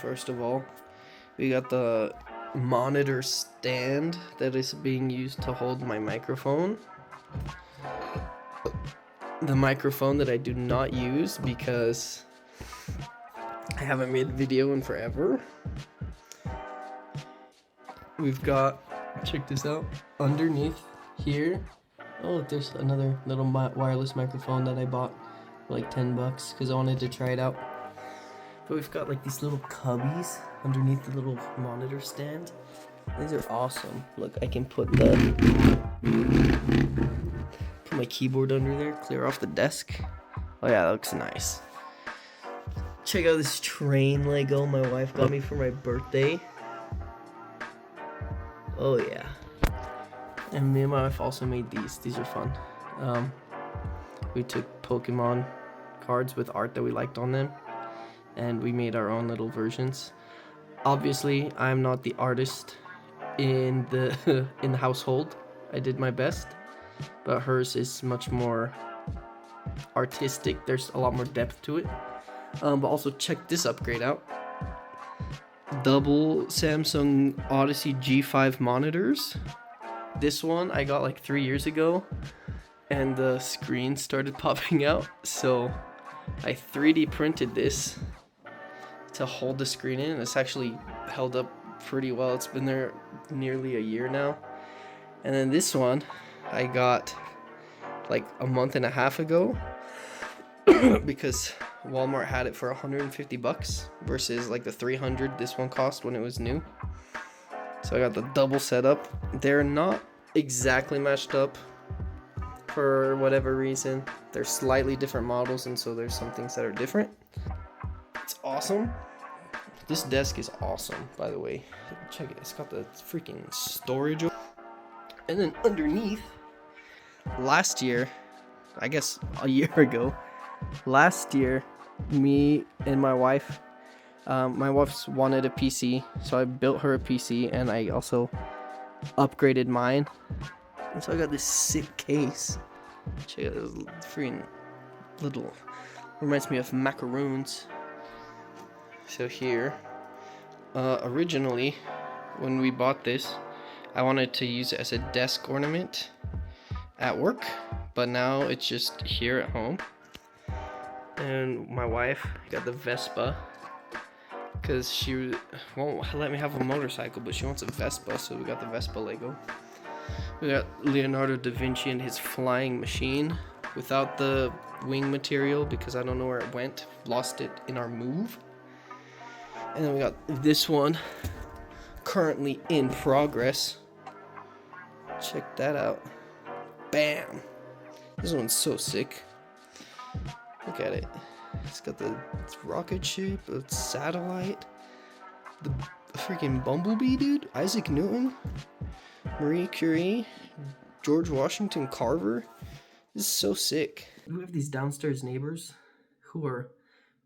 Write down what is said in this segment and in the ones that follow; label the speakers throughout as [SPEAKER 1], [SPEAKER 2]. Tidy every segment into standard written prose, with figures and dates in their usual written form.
[SPEAKER 1] first of all. We got the monitor stand that is being used to hold my microphone. The microphone that I do not use because I haven't made a video in forever. We've got, check this out, underneath here. Oh, there's another little wireless microphone that I bought for like 10 bucks because I wanted to try it out. But we've got like these little cubbies underneath the little monitor stand. These are awesome. Look, I can put my keyboard under there, clear off the desk. Oh yeah, that looks nice. Check out this train Lego my wife got me for my birthday. Oh yeah. And me and my wife also made these. These are fun. We took Pokemon cards with art that we liked on them, and we made our own little versions. Obviously, I'm not the artist in the in the household. I did my best, but hers is much more artistic. There's a lot more depth to it. But also check this upgrade out. Double Samsung Odyssey G5 monitors. This one I got like 3 years ago, and the screen started popping out, so I 3D printed this to hold the screen in. It's actually held up pretty well. It's been there nearly a year now. And then this one I got like a month and a half ago because Walmart had it for 150 bucks versus like the 300 this one cost when it was new. So I got the double setup. They're not exactly matched up for whatever reason. They're slightly different models, and so there's some things that are different. It's awesome. This desk is awesome, by the way. Check it. It's got the freaking storage. And then underneath, last year, I guess a year ago, last year, me and my wife wanted a PC, so I built her a PC, and I also upgraded mine. And so I got this sick case. Check out this freaking little, reminds me of macaroons. So here, originally, when we bought this, I wanted to use it as a desk ornament at work, but now it's just here at home. And my wife got the Vespa because she won't let me have a motorcycle, but she wants a Vespa, so we got the Vespa Lego. We got Leonardo da Vinci and his flying machine without the wing material because I don't know where it went. Lost it in our move. And then we got this one currently in progress. Check that out. Bam! This one's so sick. Look at it. It's got the rocket ship, the satellite, the freaking Bumblebee, dude. Isaac Newton, Marie Curie, George Washington Carver. This is so sick. We have these downstairs neighbors who are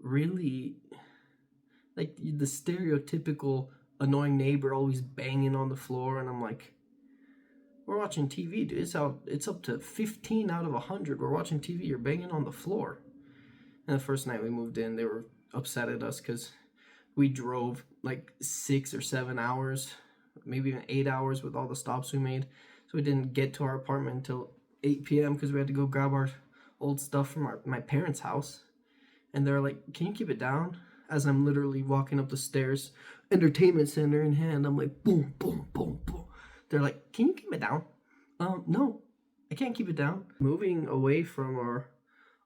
[SPEAKER 1] really like the stereotypical annoying neighbor, always banging on the floor, and I'm like, we're watching TV, dude. It's up to 15 out of 100. We're watching TV. You're banging on the floor. And the first night we moved in, they were upset at us because we drove like 6 or 7 hours, maybe even 8 hours with all the stops we made. So we didn't get to our apartment until 8 p.m. because we had to go grab our old stuff from my parents' house. And they're like, can you keep it down? As I'm literally walking up the stairs, entertainment center in hand, I'm like, boom, boom, boom, boom. They're like, can you keep it down? No, I can't keep it down. Moving away from our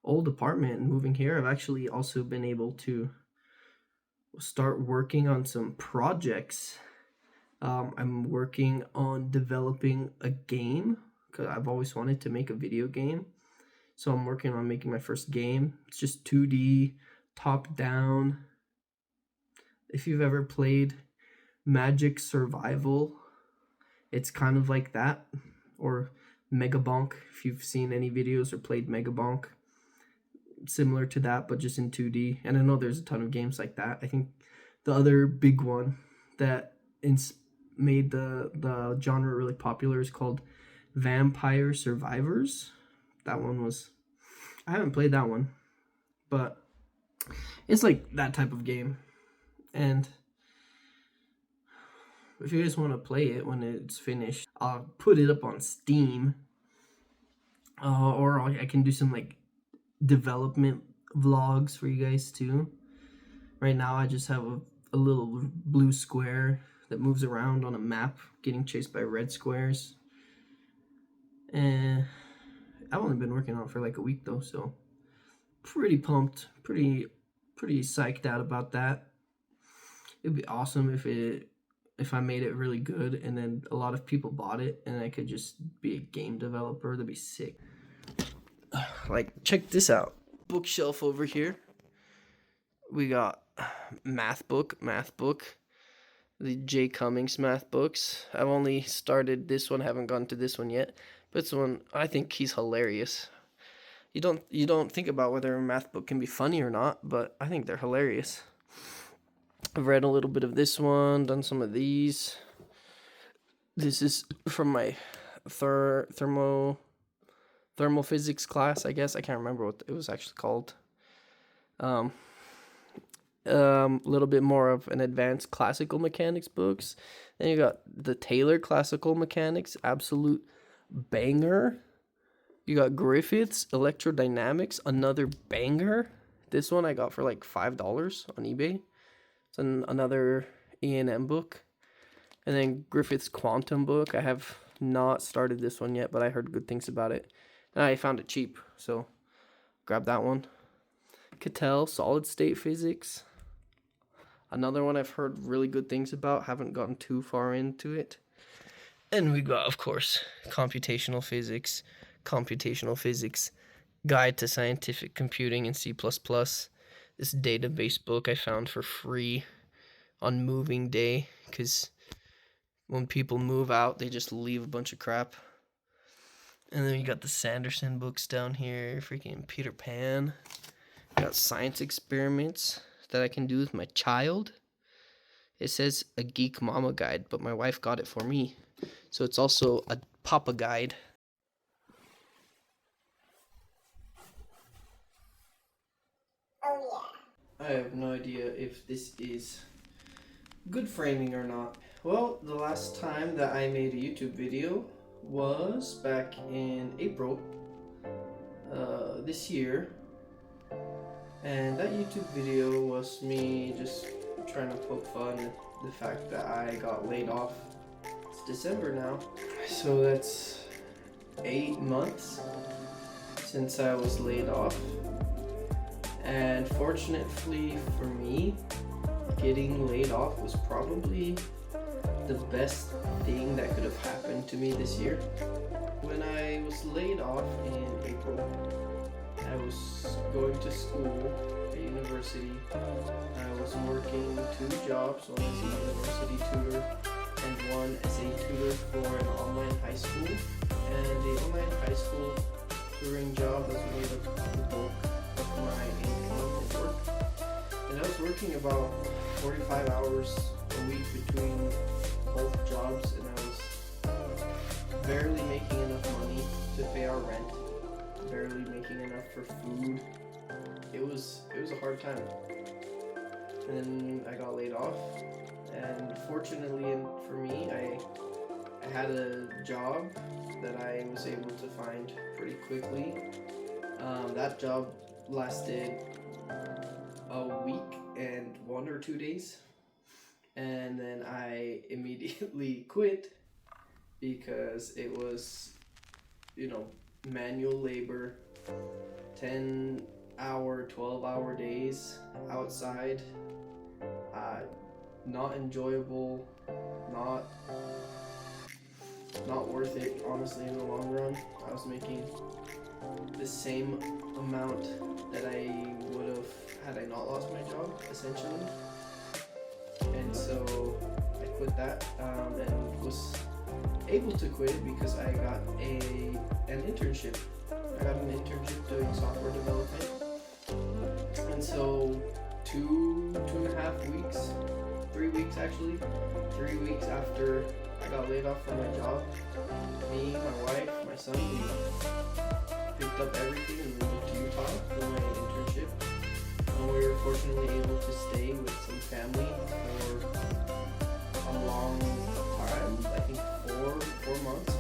[SPEAKER 1] old apartment and moving here, I've actually also been able to start working on some projects. I'm working on developing a game because I've always wanted to make a video game. So I'm working on making my first game. It's just 2D, top down. If you've ever played Magic Survival, it's kind of like that. Or Megabonk, if you've seen any videos or played Megabonk. Similar to that, but just in 2D. And I know there's a ton of games like that. I think the other big one that made the genre really popular is called Vampire Survivors. That one was, I haven't played that one, but it's like that type of game. And if you guys want to play it when it's finished, I'll put it up on Steam. Or I can do some like development vlogs for you guys too. Right now I just have a little blue square that moves around on a map getting chased by red squares. And I've only been working on it for like a week though, so pretty pumped, pretty psyched out about that. It'd be awesome if I made it really good and then a lot of people bought it and I could just be a game developer. That'd be sick. Like, check this out. Bookshelf over here. We got math book, the Jay Cummings math books. I've only started this one, haven't gone to this one yet, but this one, I think he's hilarious. You don't think about whether a math book can be funny or not, but I think they're hilarious. I've read a little bit of this one, done some of these. This is from my thermal physics class, I guess. I can't remember what it was actually called. A little bit more of an advanced classical mechanics books. Then you got the Taylor Classical Mechanics, absolute banger. You got Griffith's Electrodynamics, another banger. This one I got for like $5 on eBay. It's another E&M book. And then Griffith's Quantum book. I have not started this one yet, but I heard good things about it. And I found it cheap, so grab that one. Cattell Solid State Physics. Another one I've heard really good things about. Haven't gotten too far into it. And we got, of course, Computational Physics Guide to Scientific Computing in C++. This database book I found for free on moving day, because when people move out, they just leave a bunch of crap. And then you got the Sanderson books down here, freaking Peter Pan. Got science experiments that I can do with my child. It says a Geek Mama Guide, but my wife got it for me. So it's also a Papa Guide. Oh yeah. I have no idea if this is good framing or not. Well, the last time that I made a YouTube video was back in April this year. And that YouTube video was me just trying to poke fun at the fact that I got laid off. It's December now, so that's 8 months since I was laid off. And fortunately for me, getting laid off was probably the best thing that could have happened to me this year. When I was laid off in April, I was going to school at university. I was working 2 jobs, one as a university tutor and one as a tutor for an online high school. And the online high school tutoring job was made up the bulk of my income at work. And I was working about 45 hours a week between both jobs, and I was barely making enough money to pay our rent. Barely making enough for food. It was a hard time. And then I got laid off, and fortunately for me, I had a job that I was able to find pretty quickly. That job lasted a week and 1 or 2 days, and then I immediately quit because it was, manual labor, 10-hour, 12-hour days outside, not enjoyable, not worth it, honestly, in the long run. I was making the same amount that I would have had I not lost my job, essentially. And so I quit that, and was able to quit it because I got an internship. I got an internship doing software development. And so 2.5 weeks, 3 weeks actually, 3 weeks after I got laid off from my job, me, my wife, my son, we picked up everything and we moved to Utah for my internship. and we were fortunately able to stay with some family for a long time. I think 4.5 months.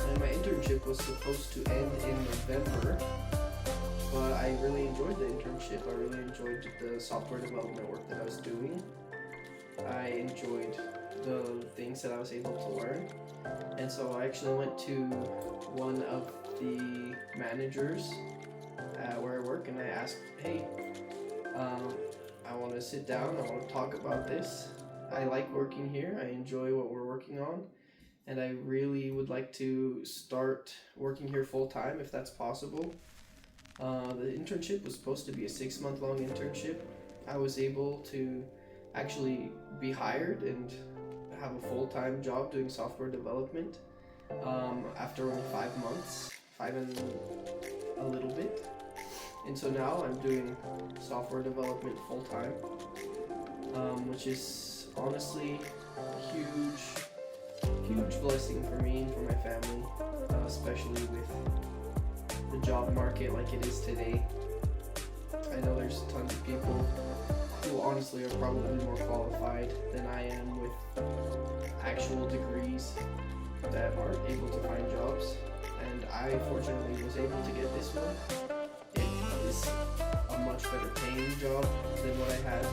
[SPEAKER 1] And my internship was supposed to end in November, but I really enjoyed the internship. I really enjoyed the software development work that I was doing. I enjoyed the things that I was able to learn. And so I actually went to one of the managers where I work, and I asked, hey, I want to sit down, I want to talk about this. I like working here, I enjoy what we're working on, and I really would like to start working here full time if that's possible. The internship was supposed to be a 6-month long internship. I was able to actually be hired and have a full-time job doing software development after only 5 months, 5 and a little bit. And so now I'm doing software development full-time, which is honestly a huge blessing for me and for my family, especially with the job market like it is today. I know there's tons of people who honestly are probably more qualified than I am with actual degrees that aren't able to find jobs, and I fortunately was able to get this one. It is a much better paying job than what I had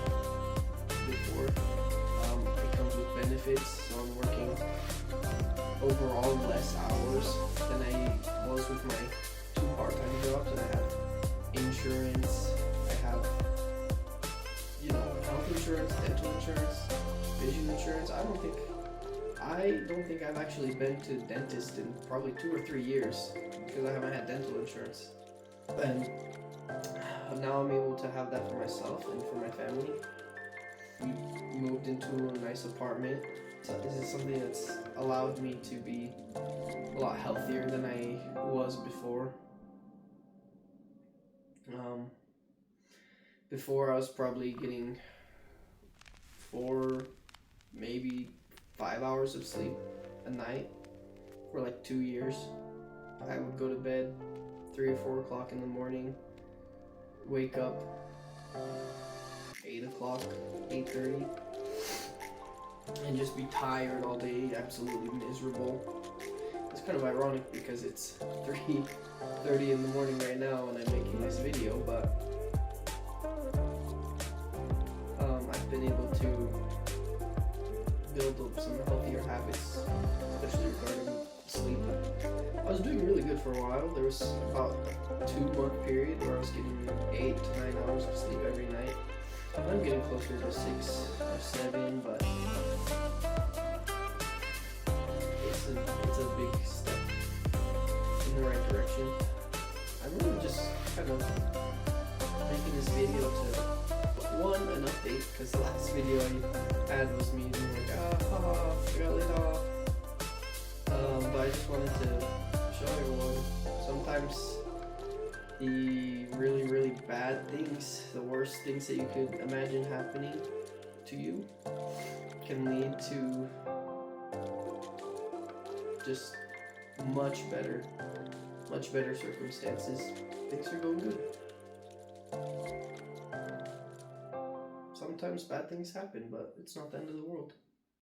[SPEAKER 1] before. It comes with benefits, so I'm working overall less hours than I was with my 2 part-time jobs, and I have insurance, I have health insurance, dental insurance, vision insurance. I don't think I've actually been to the dentist in probably 2 or 3 years because I haven't had dental insurance. And now I'm able to have that for myself and for my family. We moved into a nice apartment. So this is something that's allowed me to be a lot healthier than I was before. Before I was probably getting 4, maybe 5 hours of sleep a night for like 2 years. I would go to bed 3 or 4 o'clock in the morning, wake up 8 o'clock, 8:30, and just be tired all day, absolutely miserable. It's kind of ironic because it's 3:30 in the morning right now and I'm making this video, but I've been able to build up some healthier habits, especially regarding sleep. I was doing really good for a while. There was about a 2-month period where I was getting 8 to 9 hours of sleep every night. I'm getting closer to 6 or 7, but it's a big step in the right direction. I'm really just kind of making this video to, one, an update, because the last video I had was me being like, I got laid off. But I just wanted to show everyone sometimes the really bad things, the worst things that you could imagine happening to you, can lead to just much better circumstances. Things are going good. Sometimes bad things happen, but it's not the end of the world.